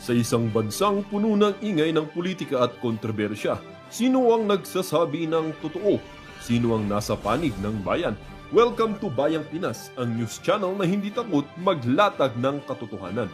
Sa isang bansang puno ng ingay ng politika at kontrobersya, sino ang nagsasabi ng totoo? Sino ang nasa panig ng bayan? Welcome to Bayang Pinas, ang news channel na hindi takot maglatag ng katotohanan.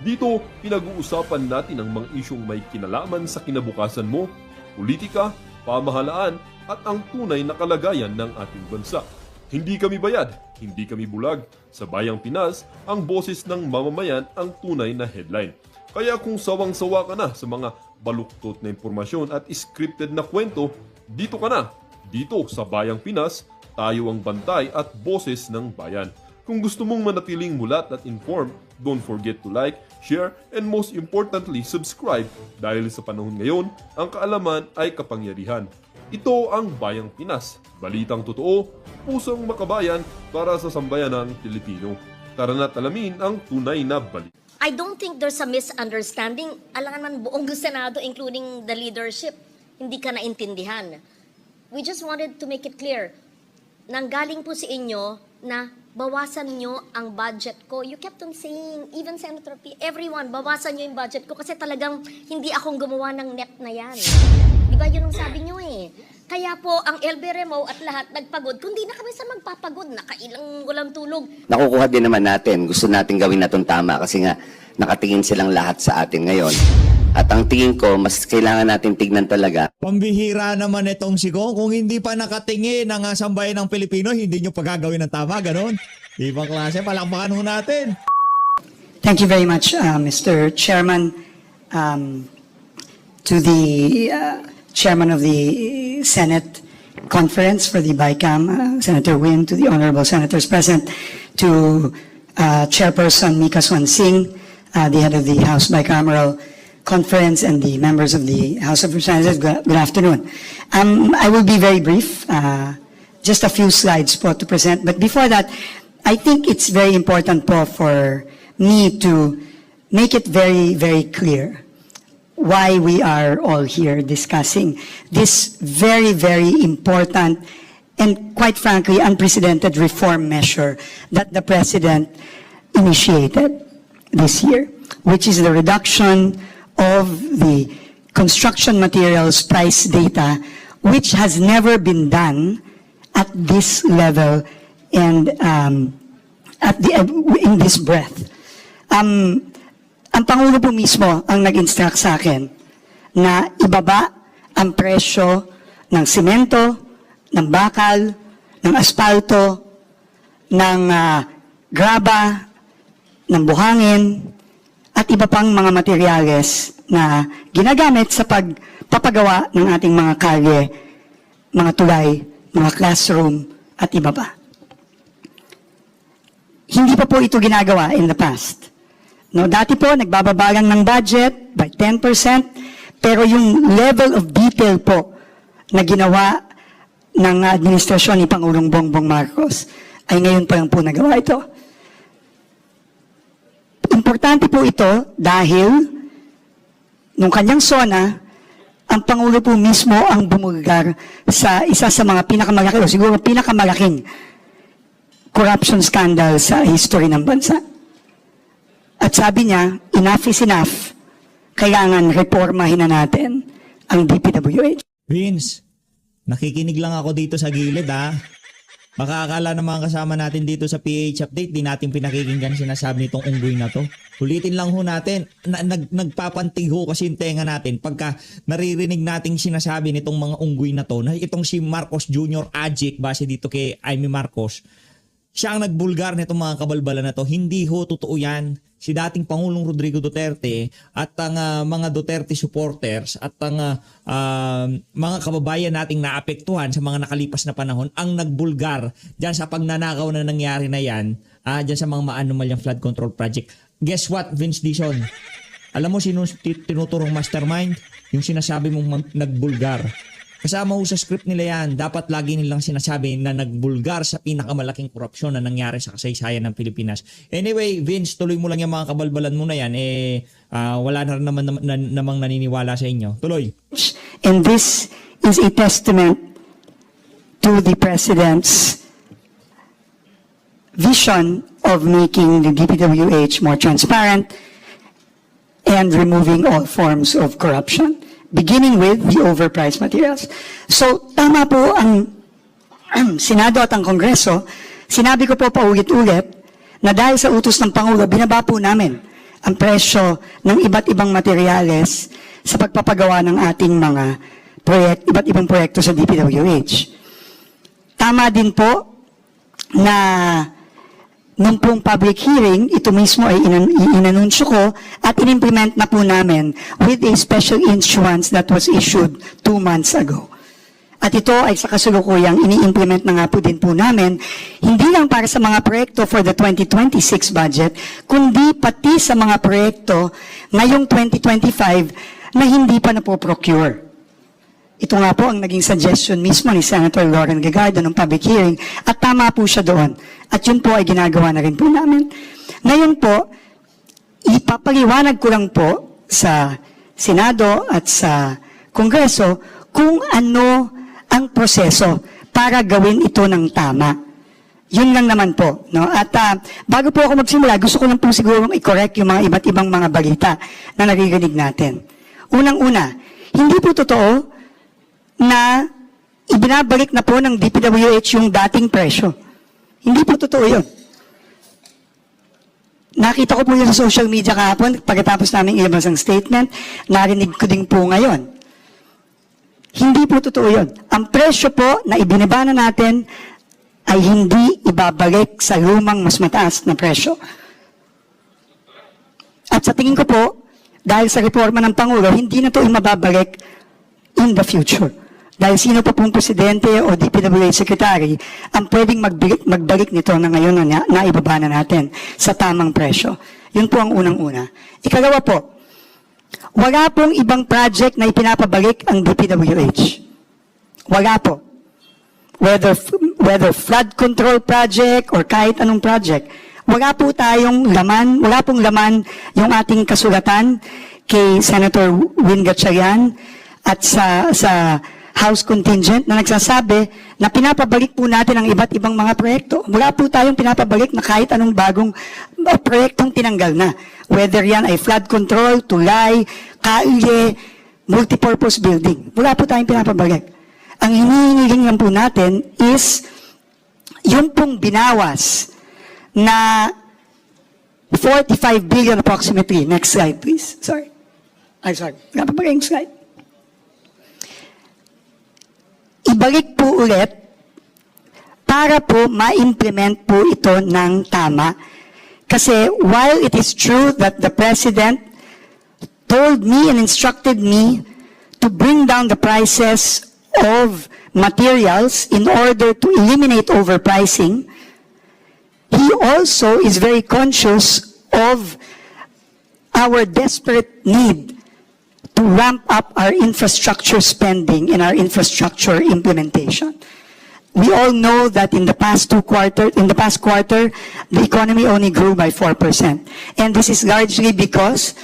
Dito, pinag-uusapan natin ang mga isyong may kinalaman sa kinabukasan mo, politika, pamahalaan at ang tunay na kalagayan ng ating bansa. Hindi kami bayad, hindi kami bulag. Sa Bayang Pinas, ang boses ng mamamayan ang tunay na headline. Kaya kung sawang-sawa ka na sa mga baluktot na impormasyon at scripted na kwento, dito ka na. Dito sa Bayang Pinas, tayo ang bantay at boses ng bayan. Kung gusto mong manatiling mulat at informed, don't forget to like, share, and most importantly, subscribe dahil sa panahon ngayon, ang kaalaman ay kapangyarihan. Ito ang Bayang Pinas, balitang totoo, pusong makabayan para sa sambayanang Pilipino. Tara na't alamin ang tunay na balita. I don't think there's a misunderstanding. Alam naman buong Senado, including the leadership, hindi ka naintindihan. We just wanted to make it clear. Nanggaling po sa inyo na bawasan nyo ang budget ko. You kept on saying, even Senator P, everyone, bawasan nyo yung budget ko kasi talagang hindi akong gumawa ng net na yan. Di ba yun ang sabi nyo eh? Kaya po, ang LB Remo at lahat nagpagod. Kundi na kami sa magpapagod, nakailang walang tulog. Nakukuha din naman natin. Gusto natin gawin na itong tama kasi nga nakatingin silang lahat sa atin ngayon. At ang tingin ko, mas kailangan natin tignan talaga. Pambihira naman itong sigo. Kung hindi pa nakatingin ang sambayan ng Pilipino, hindi nyo pagagawin ng tama, ganon. Ibang klase, palakpakan ho natin. Thank you very much, Mr. Chairman. To the Chairman of the Senate Conference for the BICAM, Senator Win, to the Honorable Senators present, to Chairperson Mika Swan Singh, the head of the House Bicameral Conference, and the members of the House of Representatives, good afternoon. I will be very brief, just a few slides po to present. But before that, I think it's very important po for me to make it very, very clear why we are all here discussing this very, very important and quite frankly unprecedented reform measure that the President initiated this year, which is the reduction of the construction materials price data, which has never been done at this level and in this breadth. Ang Pangulo po mismo ang nag-instruct sa akin na ibaba ang presyo ng simento, ng bakal, ng asfalto, ng graba, ng buhangin, at iba pang mga materyales na ginagamit sa pagpapagawa ng ating mga kalye, mga tulay, mga classroom, at iba pa. Hindi pa po ito ginagawa in the past. No, dati po, nagbababa lang ng budget by 10%, pero yung level of detail po na ginawa ng administrasyon ni Pangulong Bongbong Marcos ay ngayon pa lang po nagawa ito. Importante po ito dahil nung kanyang SONA, ang Pangulo po mismo ang bumulgar sa isa sa mga pinakamalaki o siguro pinakamalaking corruption scandal sa history ng bansa. At sabi niya, enough is enough. Kailangan reformahin na natin ang DPWH. Vince, nakikinig lang ako dito sa gilid ha. Baka akala ng mga kasama natin dito sa PH Update, di natin pinakikinggan sinasabi nitong unggoy na to. Ulitin lang ho natin, nagpapantig ho kasi yung tenga natin pagka naririnig nating sinasabi nitong mga unggoy na to, na itong si Marcos Jr. Ajik, base dito kay Amy Marcos, siya ang nagbulgar nitong mga kabalbalan na to. Hindi ho totoo yan. Si dating Pangulong Rodrigo Duterte at ang mga Duterte supporters at ang mga kababayan nating naapektuhan sa mga nakalipas na panahon ang nagbulgar dyan sa pagnanakaw na nangyari na yan, dyan sa mga maanumalyang flood control project. Guess what, Vince Dizon? Alam mo sino tinuturong mastermind? Yung sinasabi mong nagbulgar. Kasama ho sa script nila yan, dapat lagi nilang sinasabi na nagbulgar sa pinakamalaking korupsyon na nangyari sa kasaysayan ng Pilipinas. Anyway, Vince, tuloy mo lang yung mga kabalbalan mo na yan. Wala na rin namang naniniwala sa inyo. Tuloy. And this is a testament to the President's vision of making the DPWH more transparent and removing all forms of corruption, beginning with the overpriced materials. So, tama po ang Senado at ang Kongreso. Sinabi ko po paulit-ulit na dahil sa utos ng Pangulo, binaba po namin ang presyo ng iba't ibang materyales sa pagpapagawa ng ating mga iba't ibang proyekto sa DPWH. Tama din po na nung pong public hearing, ito mismo ay inanunsyo ko at inimplement na po namin with a special issuance that was issued 2 months ago. At ito ay sa kasulukuyang ini-implement na nga po din po namin, hindi lang para sa mga proyekto for the 2026 budget, kundi pati sa mga proyekto ngayong 2025 na hindi pa napoprocure. Ito nga po ang naging suggestion mismo ni Senator Lauren Gagardo ng public hearing at tama po siya doon. At yun po ay ginagawa na rin po namin. Ngayon po, ipapaliwanag ko lang po sa Senado at sa Kongreso kung ano ang proseso para gawin ito ng tama. Yun lang naman po. No? At bago po ako magsimula, gusto ko lang po siguro i-correct yung mga iba't ibang mga balita na naririnig natin. Unang-una, hindi po totoo na ibinabalik na po ng DPWH yung dating presyo. Hindi po totoo yun. Nakita ko po yun sa social media kahapon, pagkatapos namin ilabas ang statement, narinig ko din po ngayon. Hindi po totoo yun. Ang presyo po na ibinaba na natin ay hindi ibabalik sa lumang mas mataas na presyo. At sa tingin ko po, dahil sa reforma ng Pangulo, hindi na ito imababalik in the future. Dahil sino pa pong presidente o DPWH secretary ang pwedeng magbalik nito na ngayon na naibaba na natin sa tamang presyo. Yun po ang unang-una. Ikalawa po, wala pong ibang project na ipinapabalik ang DPWH. Wala po. Whether flood control project or kahit anong project, wala po tayong laman, wala pong laman yung ating kasulatan kay Senator Win Gatchalian at sa House contingent na nagsasabi na pinapabalik po natin ang iba't ibang mga proyekto. Wala po tayong pinapabalik na kahit anong bagong proyektong tinanggal na. Whether yan ay flood control, tulay, kailye, multipurpose building. Wala po tayong pinapabalik. Ang hinihingi lang po natin is yung pong binawas na 45 billion approximately. Next slide, please. Sorry. Wala pa ba kayong slide? Ibalik po ulit para po ma-implement po ito ng tama. Kasi while it is true that the President told me and instructed me to bring down the prices of materials in order to eliminate overpricing, he also is very conscious of our desperate need to ramp up our infrastructure spending and our infrastructure implementation. We all know that in the past quarter, the economy only grew by 4%. And this is largely because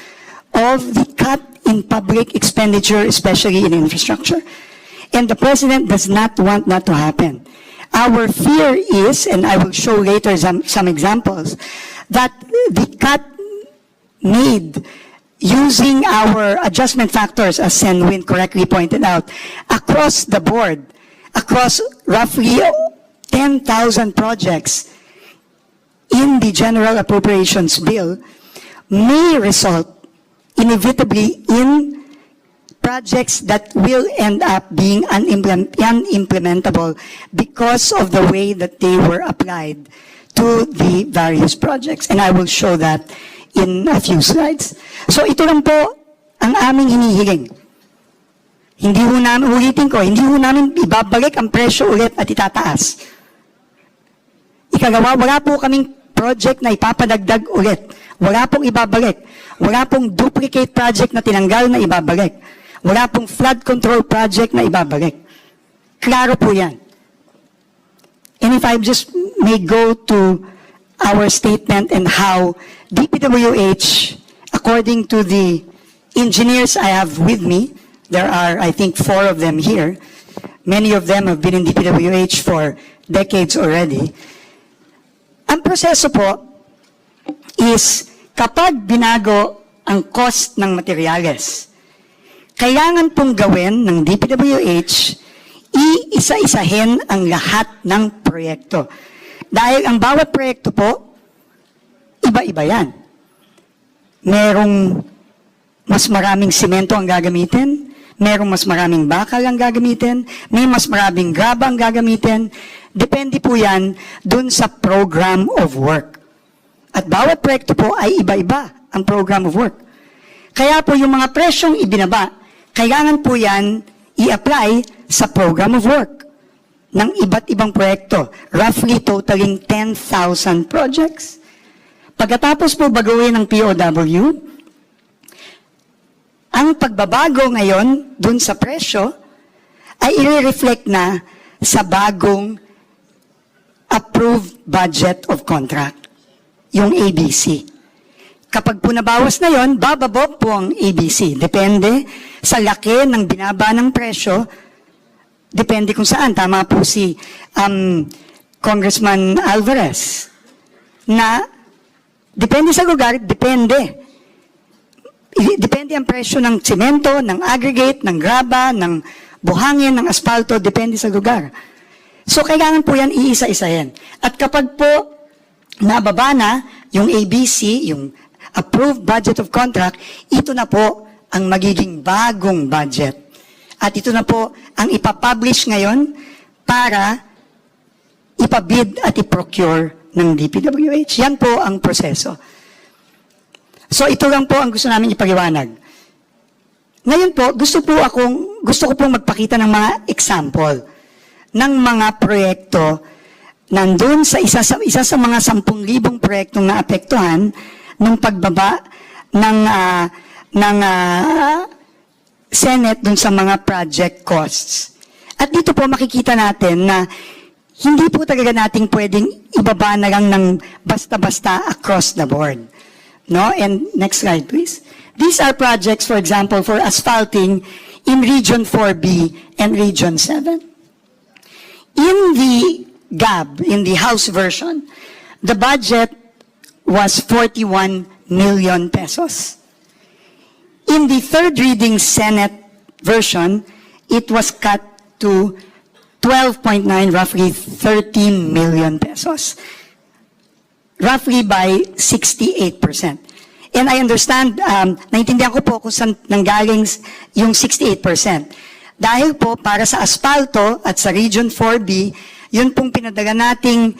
of the cut in public expenditure, especially in infrastructure. And the President does not want that to happen. Our fear is, and I will show later some examples, that the cut made using our adjustment factors, as Sen Win correctly pointed out, across the board, across roughly 10,000 projects in the General Appropriations Bill, may result inevitably in projects that will end up being unimplementable because of the way that they were applied to the various projects. And I will show that in a few slides. So ito lang po ang aming hinihiling. Hindi ho namin, ulitin ko, hindi ho namin ibabalik ang presyo ulit at itataas. Ikagawa, wala po kaming project na ipapadagdag ulit. Wala pong ibabalik. Wala pong duplicate project na tinanggal na ibabalik. Wala pong flood control project na ibabalik. Klaro po yan. And if I just may go to our statement and how DPWH, according to the engineers I have with me, there are, I think, 4 of them here. Many of them have been in DPWH for decades already. Ang proseso po is kapag binago ang cost ng materyales. Kailangan pong gawin ng DPWH, iisa-isahin ang lahat ng proyekto. Dahil ang bawat proyekto po, iba-iba yan. Merong mas maraming simento ang gagamitin, merong mas maraming bakal ang gagamitin, may mas maraming graba ang gagamitin. Depende po yan dun sa program of work. At bawat proyekto po ay iba-iba ang program of work. Kaya po yung mga presyong ibinaba, kailangan po yan i-apply sa program of work ng iba't ibang proyekto, roughly totaling 10,000 projects. Pagkatapos po baguhin ng POW, ang pagbabago ngayon dun sa presyo ay i-reflect na sa bagong approved budget of contract, yung ABC. Kapag po nabawas na yon, bababa po ang ABC. Depende sa laki ng binaba ng presyo, depende kung saan. Tama po si Congressman Alvarez na depende sa lugar, depende. Depende ang presyo ng semento, ng aggregate, ng graba, ng buhangin, ng asfalto, depende sa lugar. So, kailangan po yan iisa-isahin. At kapag po nababa na yung ABC, yung approved budget of contract, ito na po ang magiging bagong budget. At ito na po ang ipapublish ngayon para ipabid at iprocure ng DPWH. Yan po ang proseso. So ito lang po ang gusto namin ipaliwanag. Ngayon po, gusto ko pong magpakita ng mga example ng mga proyekto nandun sa isa sa mga 10,000 proyektong naapektuhan ng pagbaba ng Senate dun sa mga project costs. At dito po makikita natin na hindi po talaga natin pwedeng ibaba na lang ng basta-basta across the board. No? And next slide, please. These are projects, for example, for asphalting in Region 4B and Region 7. In the GAB, in the House version, the budget was 41 million pesos. In the third reading Senate version, it was cut to 12.9, roughly 13 million pesos. Roughly by 68%. And I understand, naintindihan ko po kung saan nanggaling yung 68%. Dahil po para sa asfalto at sa Region 4B, yun pong pinadala nating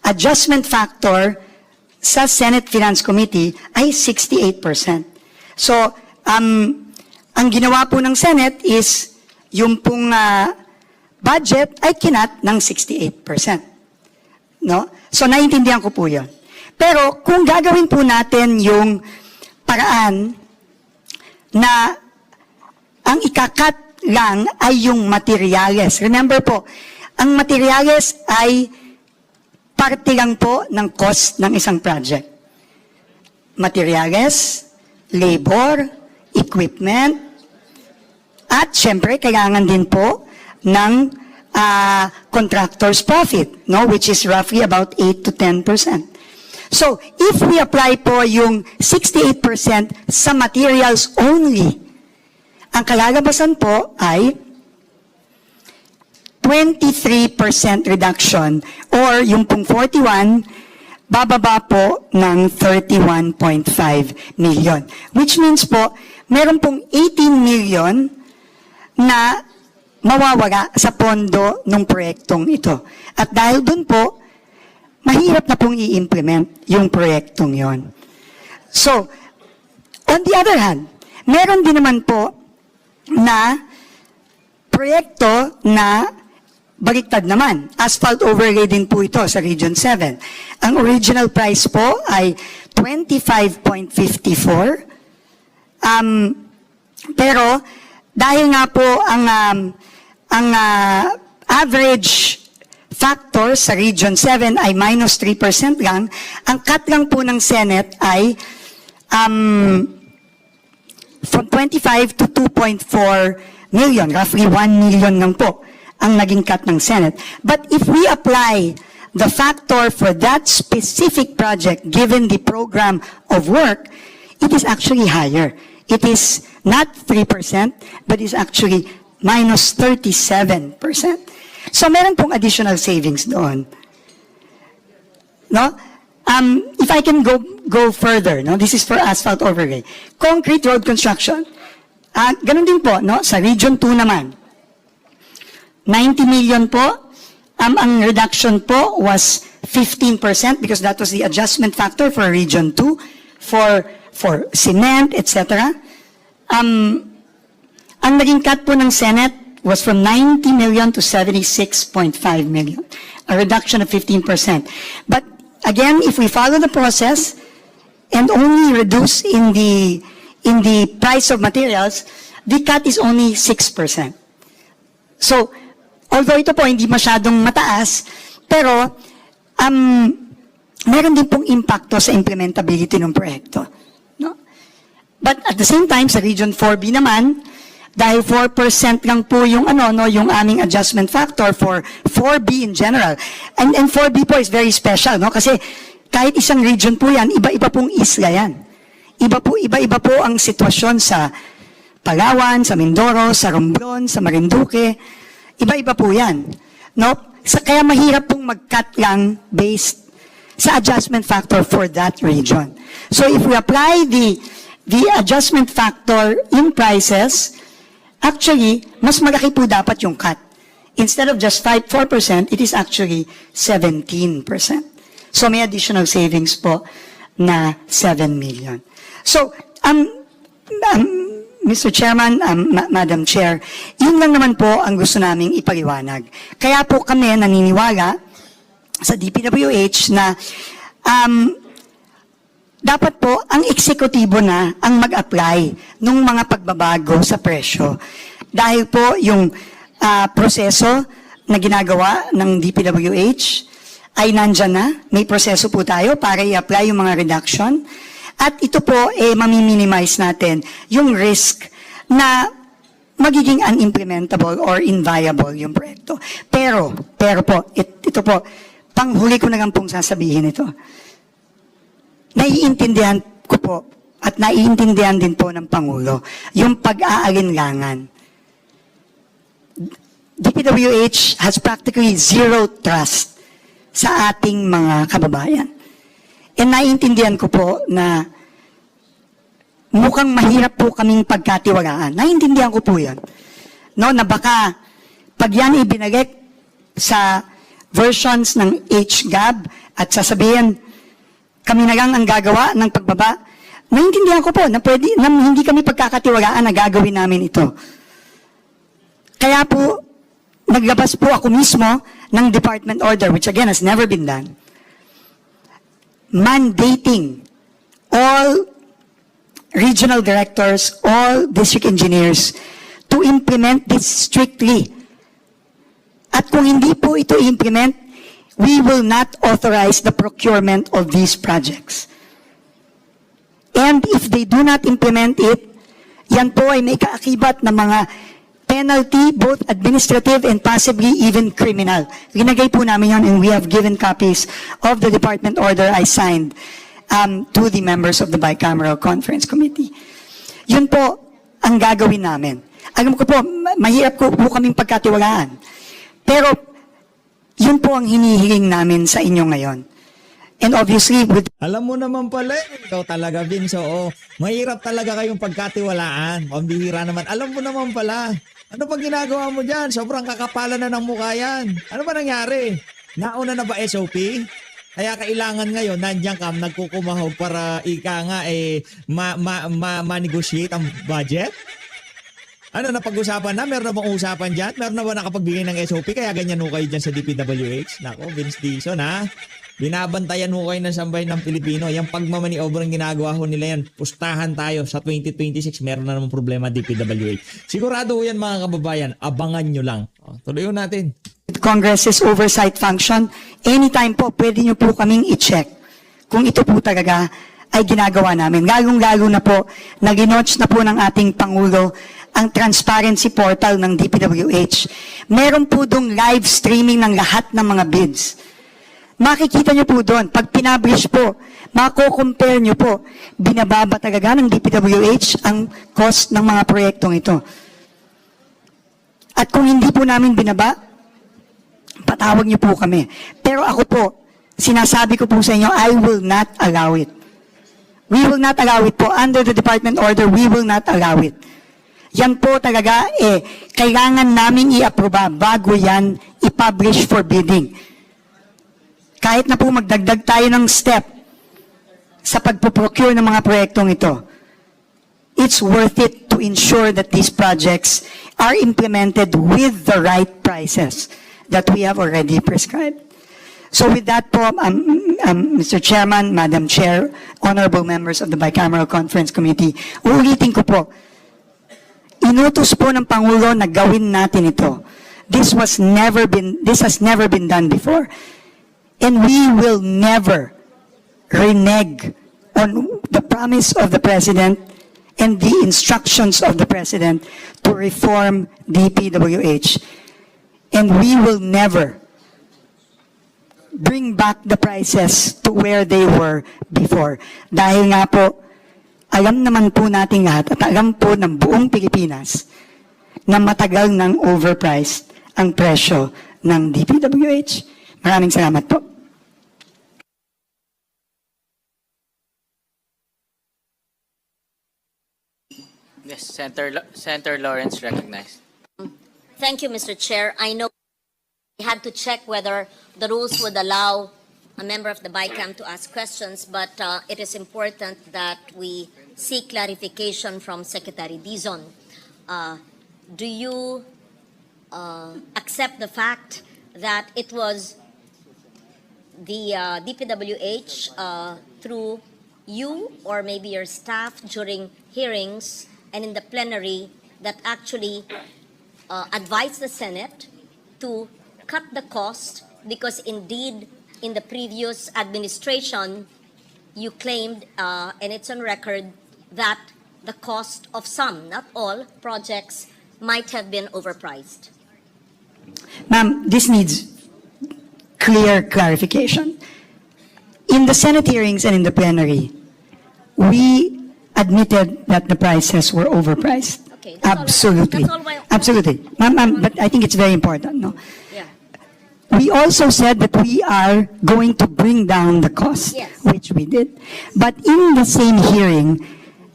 adjustment factor sa Senate Finance Committee ay 68%. So, ang ginawa po ng Senate is yung pong budget ay kinat ng 68%. No? So, naiintindihan ko po yun. Pero kung gagawin po natin yung paraan na ang ikakat lang ay yung materyales. Remember po, ang materyales ay parte lang po ng cost ng isang project. Materyales, labor, equipment, at syempre kailangan din po ng contractor's profit, no, which is roughly about 8 to 10%. So, if we apply po yung 68% sa materials only, ang kalalabasan po ay 23% reduction or yung pong 41, bababa po ng 31.5 million. Which means po, meron pong 18 million na mawawala sa pondo ng proyektong ito. At dahil dun po, mahirap na pong i-implement yung proyektong yon. So, on the other hand, meron din naman po na proyekto na baliktad naman. Asphalt overlay din po ito sa Region 7. Ang original price po ay 25.54. Pero dahil nga po ang average factor sa Region 7 ay minus 3% lang, ang cut lang po ng Senate ay from 25 to 2.4 million, roughly 1 million lang po ang naging cut ng Senate. But if we apply the factor for that specific project given the program of work, it is actually higher. It is not 3%, but is actually minus 37%. So meron pong additional savings doon. No? If I can go further, no? This is for asphalt overlay. Concrete road construction. Ganun din po, no? Sa Region 2 naman. 90 million po. Ang reduction po was 15% because that was the adjustment factor for Region 2 for cement, etc. Ang naging cut po ng Senate was from 90 million to 76.5 million, a reduction of 15%. But again, if we follow the process and only reduce in the price of materials, the cut is only 6%. So, although ito po hindi masyadong mataas, pero meron din pong impacto sa implementability ng proyekto. No? But at the same time, sa Region 4B naman, dahil 4% lang po yung yung aming adjustment factor for 4B in general. And 4B po is very special, no? Kasi kahit isang region po yan, iba-iba pong isla yan. Iba-iba po ang sitwasyon sa Palawan, sa Mindoro, sa Romblon, sa Marinduque. Iba-iba po yan. No? Kaya mahirap pong mag-cut lang based sa adjustment factor for that region. So if we apply the adjustment factor in prices, actually, mas malaki po dapat yung cut. Instead of just 4%, it is actually 17%. So may additional savings po na 7 million. So, Mr. Chairman, Madam Chair, yun lang naman po ang gusto naming ipaliwanag. Kaya po kami naniniwala sa DPWH na dapat po ang eksekutibo na ang mag-apply ng mga pagbabago sa presyo. Dahil po yung proseso na ginagawa ng DPWH ay nandyan na. May proseso po tayo para i-apply yung mga reduction. At ito po, mami-minimize natin yung risk na magiging unimplementable or inviable yung proyekto. Pero po, ito po, panghuli ko na lang pong sasabihin ito. Naiintindihan ko po at naiintindihan din po ng Pangulo yung pag-aalinlangan. DPWH has practically zero trust sa ating mga kababayan. And naiintindihan ko po na mukhang mahirap po kaming pagkatiwalaan. Naiintindihan ko po yan. No, na baka pag yan ibinalik sa versions ng HGAB at sasabihin, kami na lang ang gagawa ng pagbaba. Naiintindihan ko po na hindi kami pagkakatiwalaan na gagawin namin ito. Kaya po, naglabas po ako mismo ng department order, which again has never been done, mandating all regional directors, all district engineers to implement this strictly. At kung hindi po ito implement, we will not authorize the procurement of these projects. And if they do not implement it, yan po ay may kaakibat na mga penalty, both administrative and possibly even criminal. Ginagay po namin yan and we have given copies of the department order I signed to the members of the Bicameral Conference Committee. Yun po ang gagawin namin. Alam ko po, mahirap po kaming pagkatiwalaan. Pero yun po ang hinihiling namin sa inyo ngayon. And obviously, Alam mo naman pala, ikaw talaga, Vince, oo. Mahirap talaga kayong pagkatiwalaan. Pambihira naman. Alam mo naman pala. Ano pa ginagawa mo dyan? Sobrang kakapalan na ng mukha yan. Ano ba nangyari? Nauna na ba SOP? Kaya kailangan ngayon, nandiyan ka, nagkukumahog para ika nga, ma-negotiate ang budget? Ano, napag-usapan na? Meron na bang usapan dyan? Meron na ba nakapagbigay ng SOP? Kaya ganyan ho kayo dyan sa DPWH? Nako, Vince Dizon, ha? Binabantayan ho kayo ng sambahin ng Pilipino. Yung pagmamaniobra ang ginagawa ho nila yan. Pustahan tayo sa 2026. Meron na namang problema DPWH. Sigurado ho yan, mga kababayan. Abangan nyo lang. Tuloy ho natin. Congress's oversight function, anytime po, pwede nyo po kaming i-check kung ito po talaga ay ginagawa namin. Lalong-lalo na po, nag-notch na po ng ating Pangulo ang transparency portal ng DPWH. Meron po dong live streaming ng lahat ng mga bids. Makikita nyo po doon, pag pinablish po, mako-compare nyo po, binababa talaga ng DPWH ang cost ng mga proyektong ito. At kung hindi po namin binaba, patawag nyo po kami. Pero ako po, sinasabi ko po sa inyo, I will not allow it. We will not allow it po. Under the department order, we will not allow it. Yan po talaga, kailangan namin i-aproba bago yan i-publish for bidding. Kahit na po magdagdag tayo ng step sa pagpo-procure ng mga proyektong ito, it's worth it to ensure that these projects are implemented with the right prices that we have already prescribed. So with that po, Mr. Chairman, Madam Chair, honorable members of the Bicameral Conference Committee, uulitin ko po, inutos po ng Pangulo na gawin natin ito. This has never been done before. And we will never renege on the promise of the President and the instructions of the President to reform DPWH. And we will never bring back the prices to where they were before. Dahil nga po, alam naman po natin lahat at alam po ng buong Pilipinas na matagal nang overpriced ang presyo ng DPWH. Maraming salamat po. Yes, Senator Lawrence recognized. Thank you, Mr. Chair. I know we had to check whether the rules would allow a member of the BICAM to ask questions, but it is important that we seek clarification from Secretary Dizon. Do you accept the fact that it was the DPWH through you or maybe your staff during hearings and in the plenary that actually advised the Senate to cut the cost, because indeed in the previous administration you claimed, and it's on record, that the cost of some, not all, projects might have been overpriced? Ma'am, this needs clear clarification. In the Senate hearings and in the plenary, we admitted that the prices were overpriced. Okay, that's all- Absolutely. that's all my- Absolutely. Ma'am, but I think it's very important, no? Yeah. We also said that we are going to bring down the cost, Yes. which we did. But in the same hearing,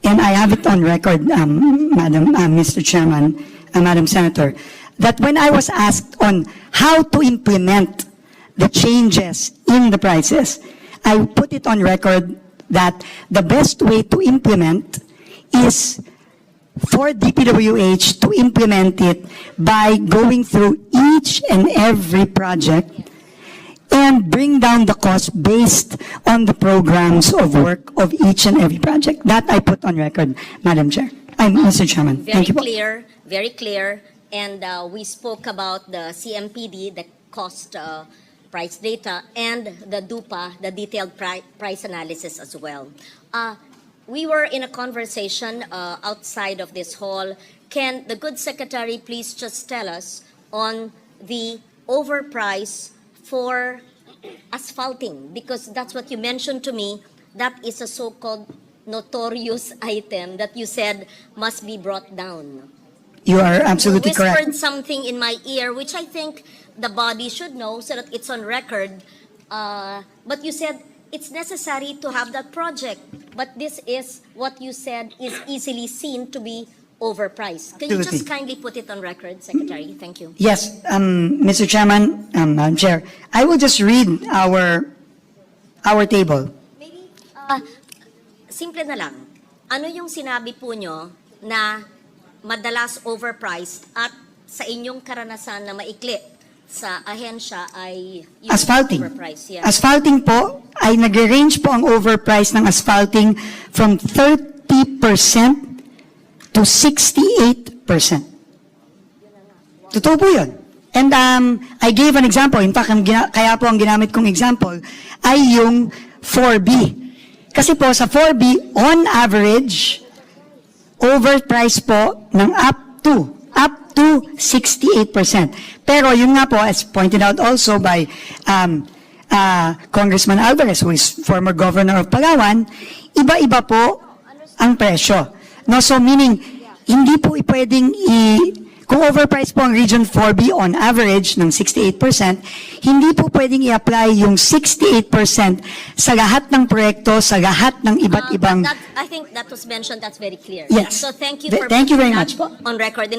and I have it on record, Mr. Chairman, Madam Senator, that when I was asked on how to implement the changes in the prices, I put it on record that the best way to implement is for DPWH to implement it by going through each and every project and bring down the cost based on the programs of work of each and every project. That I put on record, Madam Chair. Mr. Chairman. Very Thank you po. clear, very clear. And we spoke about the CMPD, the cost price data, and the DUPA, the detailed price analysis as well. We were in a conversation outside of this hall. Can the good secretary please just tell us on the overprice for asphalting? Because that's what you mentioned to me. That is a so-called notorious item that you said must be brought down. You are absolutely You whispered correct. something in my ear, which I think the body should know so that it's on record. But you said it's necessary to have that project. But this is what you said is easily seen to be overpriced. Can you just Absolutely. kindly put it on record, Secretary? Thank you. Yes, Mr. Chairman, Madam Chair, I will just read our table. Maybe, simple na lang. Ano yung sinabi po nyo na madalas overpriced at sa inyong karanasan na maikli sa ahensya ay yung Asphalting. overpriced? Yeah. Asphalting po, ay nag-range po ang overprice ng asphalting from 30% to 68%. Totoo po yun. And I gave an example. In fact, kaya po ang ginamit kong example ay yung 4B. Kasi po sa 4B, on average, overprice po ng up to 68%. Pero yun nga po, as pointed out also by Congressman Alvarez, who is former governor of Palawan, iba-iba po ang presyo. No, so meaning, hindi po pwedeng kung overpriced po ang Region 4B on average ng 68%, hindi po pwedeng i-apply yung 68% sa lahat ng proyekto, sa lahat ng iba't ibang... I think that was mentioned, that's very clear. Yes. So thank you Th- for thank you very putting much that po. on record.